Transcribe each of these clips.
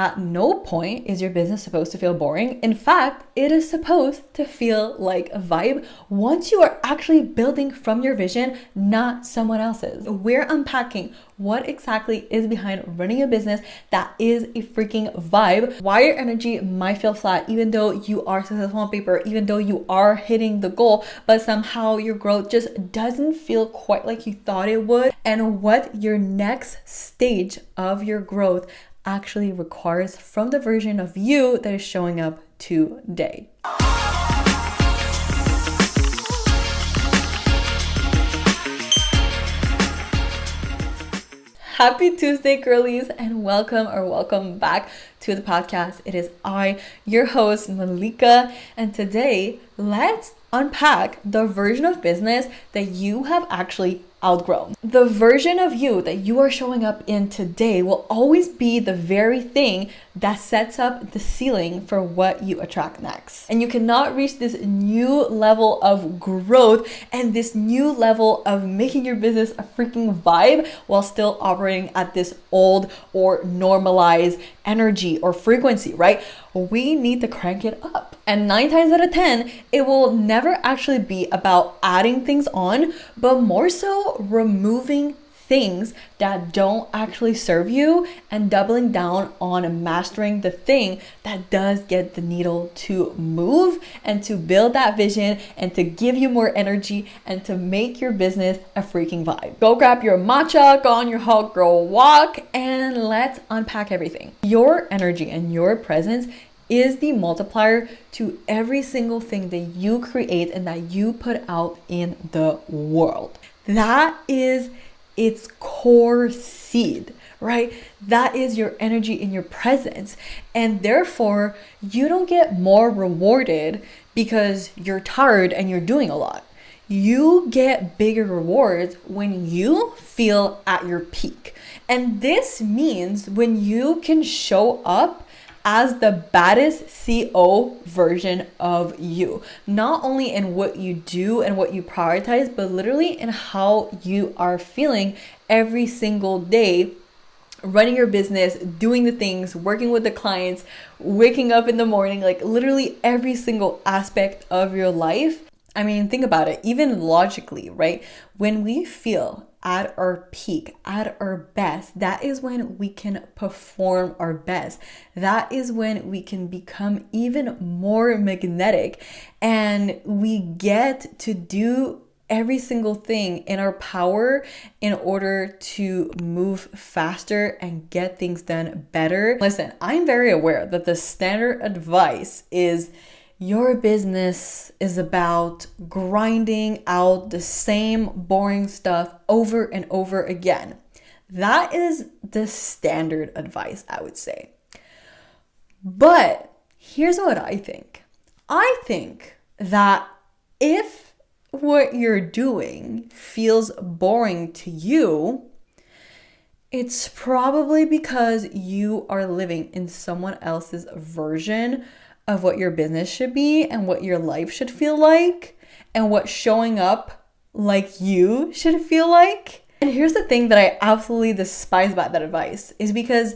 At no point is your business supposed to feel boring. In fact, it is supposed to feel like a vibe once you are actually building from your vision, not someone else's. We're unpacking what exactly is behind running a business that is a freaking vibe, why your energy might feel flat even though you are successful on paper, even though you are hitting the goal, but somehow your growth just doesn't feel quite like you thought it would, and what your next stage of your growth actually requires from the version of you that is showing up today. Happy Tuesday, girlies, and welcome back to the podcast. It is I, your host, Malika, and today let's unpack the version of business that you have actually outgrown. The version of you that you are showing up in today will always be the very thing that sets up the ceiling for what you attract next. And you cannot reach this new level of growth and this new level of making your business a freaking vibe while still operating at this old or normalized energy or frequency, right? We need to crank it up. And 9 times out of 10, it will never actually be about adding things on, but more so removing things that don't actually serve you and doubling down on mastering the thing that does get the needle to move and to build that vision and to give you more energy and to make your business a freaking vibe. Go grab your matcha, go on your hot girl walk, and let's unpack everything. Your energy and your presence is the multiplier to every single thing that you create and that you put out in the world. That is its core seed, right? That is your energy in your presence. And therefore, you don't get more rewarded because you're tired and you're doing a lot. You get bigger rewards when you feel at your peak. And this means when you can show up as the baddest CO version of you, not only in what you do and what you prioritize, but literally in how you are feeling every single day, running your business, doing the things, working with the clients, waking up in the morning, like literally every single aspect of your life. I mean, think about it, even logically, right? When we feel at our peak, at our best, that is when we can perform our best. That is when we can become even more magnetic and we get to do every single thing in our power in order to move faster and get things done better. Listen, I'm very aware that the standard advice is your business is about grinding out the same boring stuff over and over again. That is the standard advice, I would say. But here's what I think. I think that if what you're doing feels boring to you, it's probably because you are living in someone else's version of what your business should be and what your life should feel like and what showing up like you should feel like. And here's the thing that I absolutely despise about that advice is because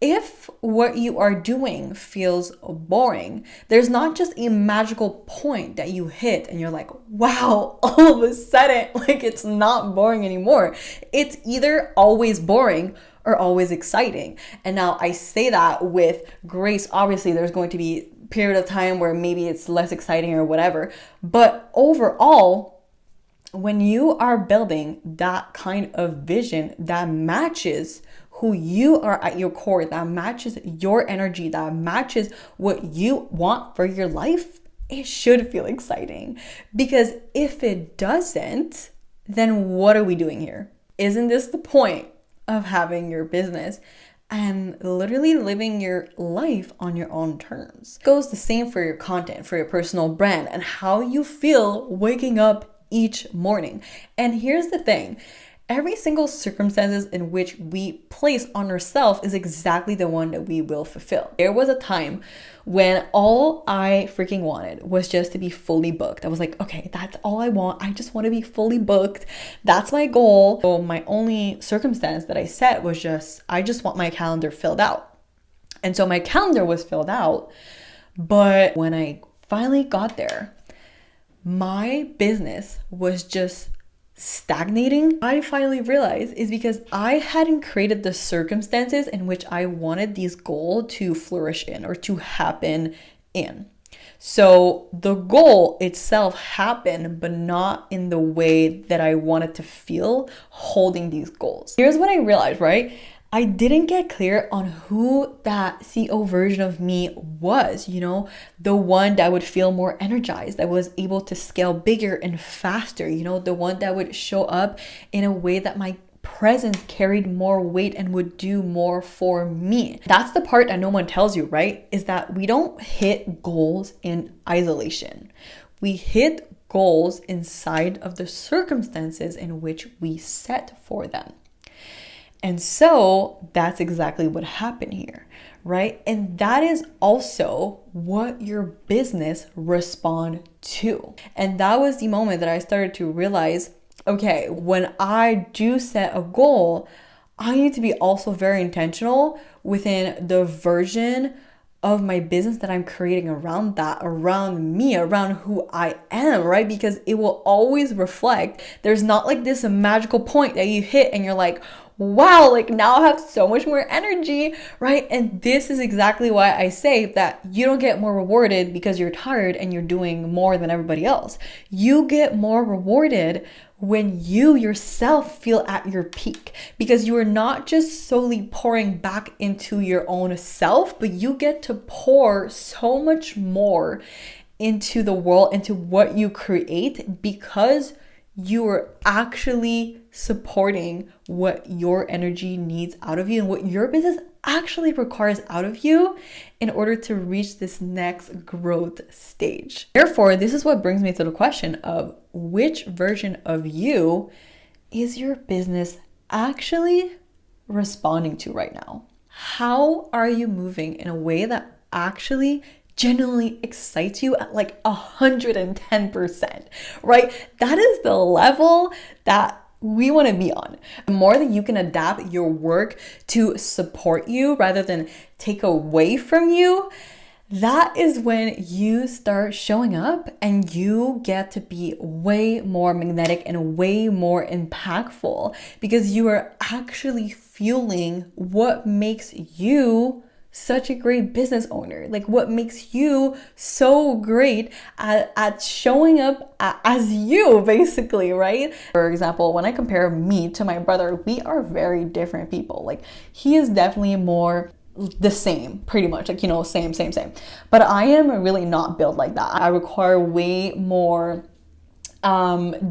if what you are doing feels boring, there's not just a magical point that you hit and you're like, wow, all of a sudden, like it's not boring anymore. It's either always boring or always exciting. And now I say that with grace. Obviously, there's going to be period of time where maybe it's less exciting or whatever. But overall, when you are building that kind of vision that matches who you are at your core, that matches your energy, that matches what you want for your life, it should feel exciting. Because if it doesn't, then what are we doing here? Isn't this the point of having your business and literally living your life on your own terms? It goes the same for your content, for your personal brand, and how you feel waking up each morning. And here's the thing. Every single circumstances in which we place on ourselves is exactly the one that we will fulfill. There was a time when all I freaking wanted was just to be fully booked. I was like, okay, that's all I want. I just want to be fully booked. That's my goal. So my only circumstance that I set was I just want my calendar filled out. And so my calendar was filled out. But when I finally got there, my business was just stagnating. I finally realized is because I hadn't created the circumstances in which I wanted these goals to flourish in or to happen in. So the goal itself happened, but not in the way that I wanted to feel holding these goals. Here's what I realized, right? I didn't get clear on who that CEO version of me was, the one that would feel more energized, that was able to scale bigger and faster, the one that would show up in a way that my presence carried more weight and would do more for me. That's the part that no one tells you, right? Is that we don't hit goals in isolation. We hit goals inside of the circumstances in which we set for them. And so that's exactly what happened here, right? And that is also what your business respond to. And that was the moment that I started to realize, okay, when I do set a goal, I need to be also very intentional within the version of my business that I'm creating around that, around me, around who I am, right? Because it will always reflect. There's not like this magical point that you hit and you're like, wow, like now I have so much more energy, right? And this is exactly why I say that you don't get more rewarded because you're tired and you're doing more than everybody else. You get more rewarded when you yourself feel at your peak, because you are not just solely pouring back into your own self, but you get to pour so much more into the world, into what you create, because you are actually supporting what your energy needs out of you and what your business actually requires out of you in order to reach this next growth stage. Therefore, this is what brings me to the question of which version of you is your business actually responding to right now? How are you moving in a way that actually genuinely excites you at like 110%, right? That is the level that we want to be on. The more that you can adapt your work to support you rather than take away from you, that is when you start showing up and you get to be way more magnetic and way more impactful, because you are actually fueling what makes you such a great business owner, like what makes you so great at showing up as you, basically, right? For example, when I compare me to my brother, we are very different people. Like he is definitely more the same, pretty much, like, same. But I am really not built like that. I require way more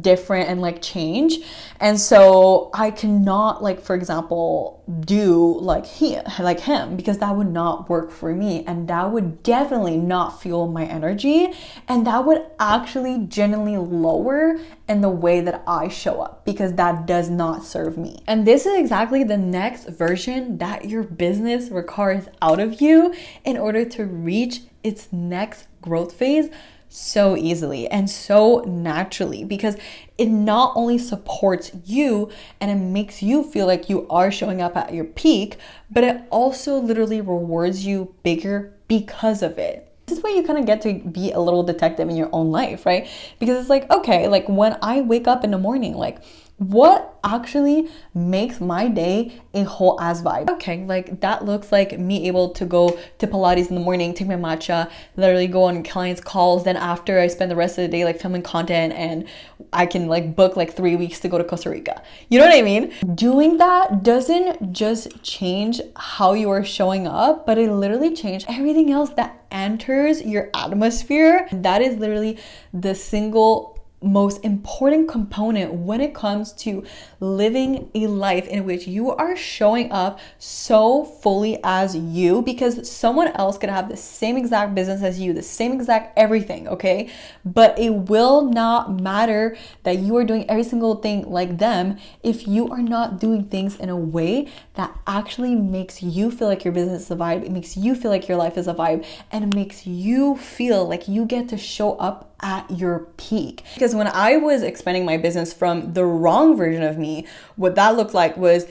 different and like change. And so I cannot, like, for example, do like him, because that would not work for me, and that would definitely not fuel my energy, and that would actually genuinely lower in the way that I show up, because that does not serve me. And this is exactly the next version that your business requires out of you in order to reach its next growth phase so easily and so naturally, because it not only supports you and it makes you feel like you are showing up at your peak, but it also literally rewards you bigger because of it. This is where you kind of get to be a little detective in your own life, right? Because it's like, okay, like when I wake up in the morning, like what actually makes my day a whole ass vibe? Okay, like that looks like me able to go to Pilates in the morning, take my matcha, literally go on clients' calls. Then after, I spend the rest of the day like filming content, and I can like book like 3 weeks to go to Costa Rica. You know what I mean? Doing that doesn't just change how you are showing up, but it literally changes everything else that enters your atmosphere. That is literally the single most important component when it comes to living a life in which you are showing up so fully as you, because someone else could have the same exact business as you, the same exact everything, okay? But it will not matter that you are doing every single thing like them if you are not doing things in a way that actually makes you feel like your business is a vibe, it makes you feel like your life is a vibe, and it makes you feel like you get to show up at your peak. Because when I was expanding my business from the wrong version of me, what that looked like was,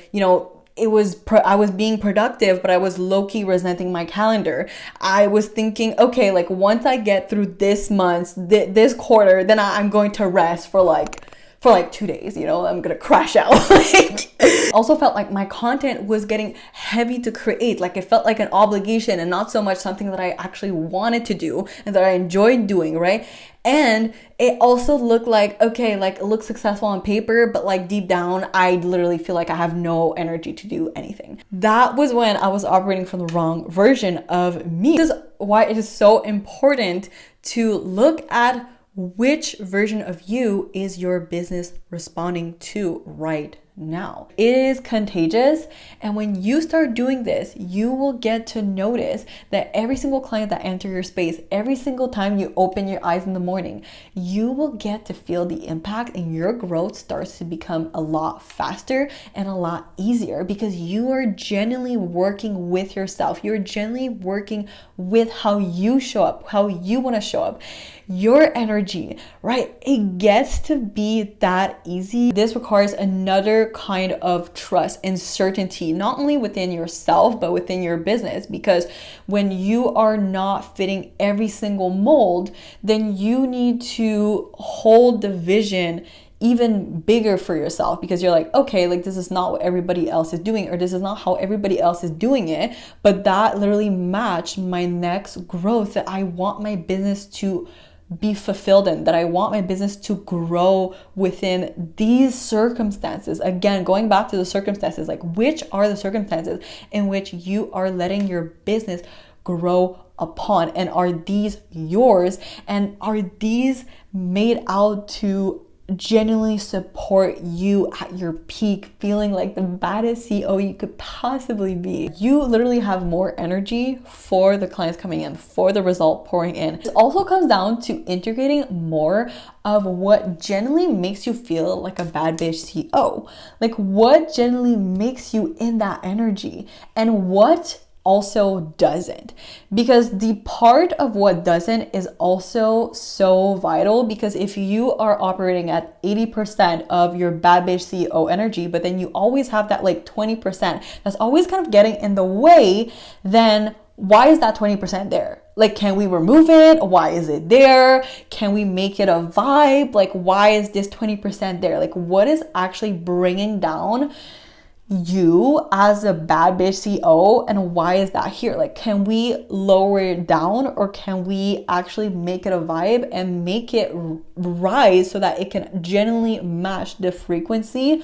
I was being productive, but I was low-key resenting my calendar. I was thinking, okay, like once I get through this month, this quarter, then I'm going to rest for like 2 days, I'm gonna crash out. Like, also felt like my content was getting heavy to create. Like it felt like an obligation and not so much something that I actually wanted to do and that I enjoyed doing, right? And it also looked like, okay, like it looks successful on paper, but like deep down, I literally feel like I have no energy to do anything. That was when I was operating from the wrong version of me. This is why it is so important to look at which version of you is your business responding to right now. It is contagious, and when you start doing this, you will get to notice that every single client that enters your space, every single time you open your eyes in the morning, you will get to feel the impact, and your growth starts to become a lot faster and a lot easier because you are genuinely working with yourself. You're genuinely working with how you show up, how you want to show up, your energy, right? It gets to be that easy. This requires another kind of trust and certainty, not only within yourself, but within your business. Because when you are not fitting every single mold, then you need to hold the vision even bigger for yourself, because you're like, okay, like this is not what everybody else is doing, or this is not how everybody else is doing it, but that literally matched my next growth that I want my business to be fulfilled in, that I want my business to grow within these circumstances. Again, going back to the circumstances, like which are the circumstances in which you are letting your business grow upon, and are these yours, and are these made out to genuinely support you at your peak, feeling like the baddest CEO you could possibly be. You literally have more energy for the clients coming in, for the result pouring in. It also comes down to integrating more of what genuinely makes you feel like a bad bitch CEO. Like what genuinely makes you in that energy, and what also doesn't, because the part of what doesn't is also so vital. Because if you are operating at 80% of your bad bitch CEO energy, but then you always have that like 20% that's always kind of getting in the way, then why is that 20% there? Like, can we remove it? Why is it there? Can we make it a vibe? Like, why is this 20% there? Like, what is actually bringing down you as a bad bitch CEO, and why is that here? Like, can we lower it down, or can we actually make it a vibe and make it rise so that it can genuinely match the frequency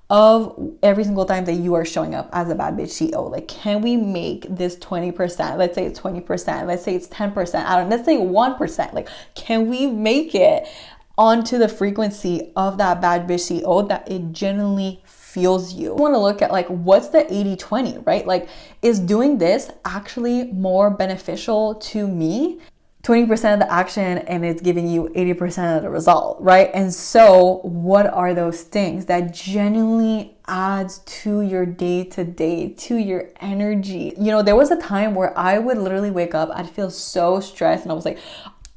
of every single time that you are showing up as a bad bitch CEO? Like, can we make this 20%? Let's say it's 20%. Let's say it's 10%. Let's say 1%. Like, can we make it onto the frequency of that bad bitch CEO that it genuinely feels you? I want to look at like, what's the 80-20, right? Like, is doing this actually more beneficial to me? 20% of the action, and it's giving you 80% of the result, right? And so what are those things that genuinely adds to your day-to-day, to your energy? There was a time where I would literally wake up, I'd feel so stressed, and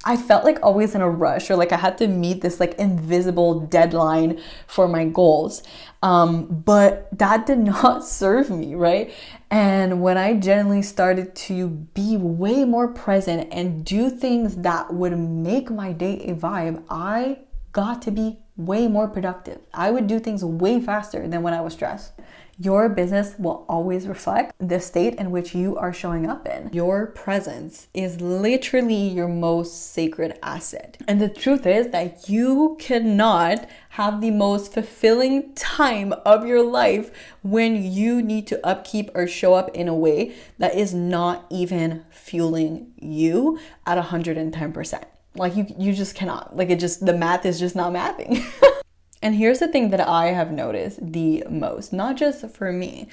I felt like always in a rush, or like I had to meet this like invisible deadline for my goals. But that did not serve me, right? And when I genuinely started to be way more present and do things that would make my day a vibe, I got to be way more productive. I would do things way faster than when I was stressed. Your business will always reflect the state in which you are showing up in. Your presence is literally your most sacred asset. And the truth is that you cannot have the most fulfilling time of your life when you need to upkeep or show up in a way that is not even fueling you at 110%. Like you just cannot. Like the math is just not mathing. And here's the thing that I have noticed the most, not just for me,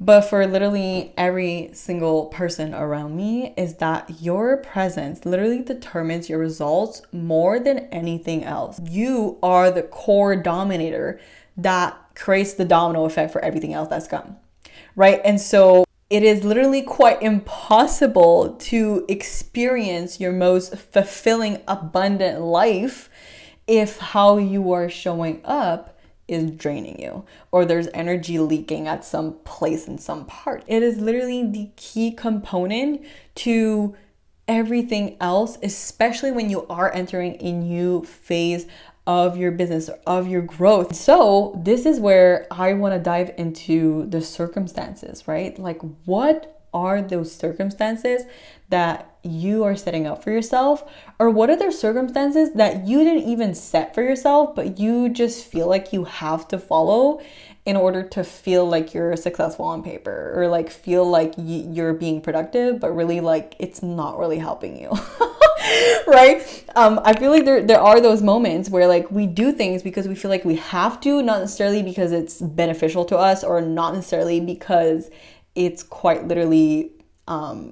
but for literally every single person around me, is that your presence literally determines your results more than anything else. You are the core dominator that creates the domino effect for everything else that's come, right? And so it is literally quite impossible to experience your most fulfilling, abundant life if how you are showing up is draining you, or there's energy leaking at some place in some part. It is literally the key component to everything else, especially when you are entering a new phase of your business, of your growth. So this is where I want to dive into the circumstances, right? Like, what are those circumstances that you are setting up for yourself? Or what are the circumstances that you didn't even set for yourself, but you just feel like you have to follow in order to feel like you're successful on paper, or like feel like you're being productive, but really like it's not really helping you. Right? I feel like there are those moments where like we do things because we feel like we have to, not necessarily because it's beneficial to us, or not necessarily because it's quite literally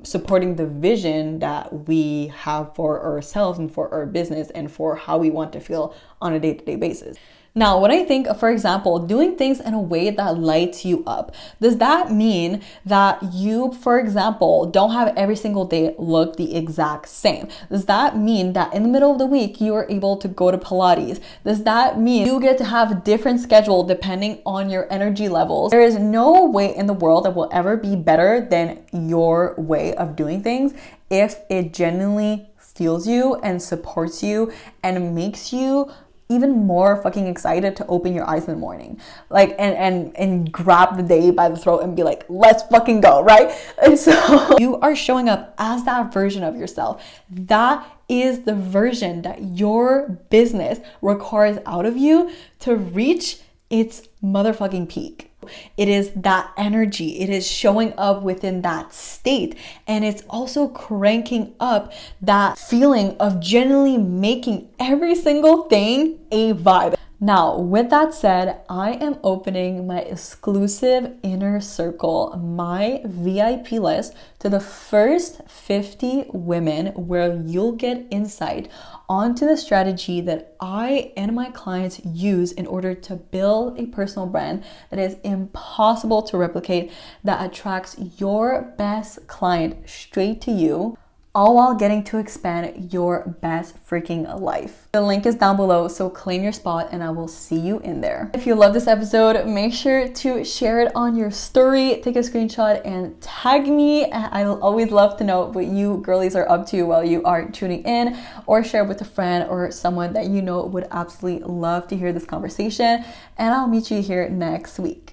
supporting the vision that we have for ourselves and for our business and for how we want to feel on a day-to-day basis. Now, when I think, for example, doing things in a way that lights you up, does that mean that you, for example, don't have every single day look the exact same? Does that mean that in the middle of the week, you are able to go to Pilates? Does that mean you get to have a different schedule depending on your energy levels? There is no way in the world that will ever be better than your way of doing things if it genuinely fuels you and supports you and makes you even more fucking excited to open your eyes in the morning, like, and grab the day by the throat and be like, let's fucking go, right? And so you are showing up as that version of yourself. That is the version that your business requires out of you to reach its motherfucking peak. It is that energy. It is showing up within that state. And it's also cranking up that feeling of genuinely making every single thing a vibe. Now, with that said, I am opening my exclusive inner circle, my VIP list, to the first 50 women, where you'll get insight onto the strategy that I and my clients use in order to build a personal brand that is impossible to replicate, that attracts your best client straight to you, all while getting to expand your best freaking life. The link is down below, so claim your spot and I will see you in there. If you love this episode, make sure to share it on your story, take a screenshot and tag me. I'll always love to know what you girlies are up to while you are tuning in, or share with a friend or someone that you know would absolutely love to hear this conversation. And I'll meet you here next week.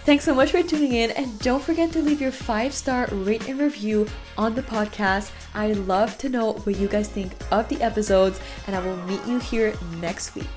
Thanks so much for tuning in, and don't forget to leave your 5-star rate and review on the podcast. I love to know what you guys think of the episodes, and I will meet you here next week.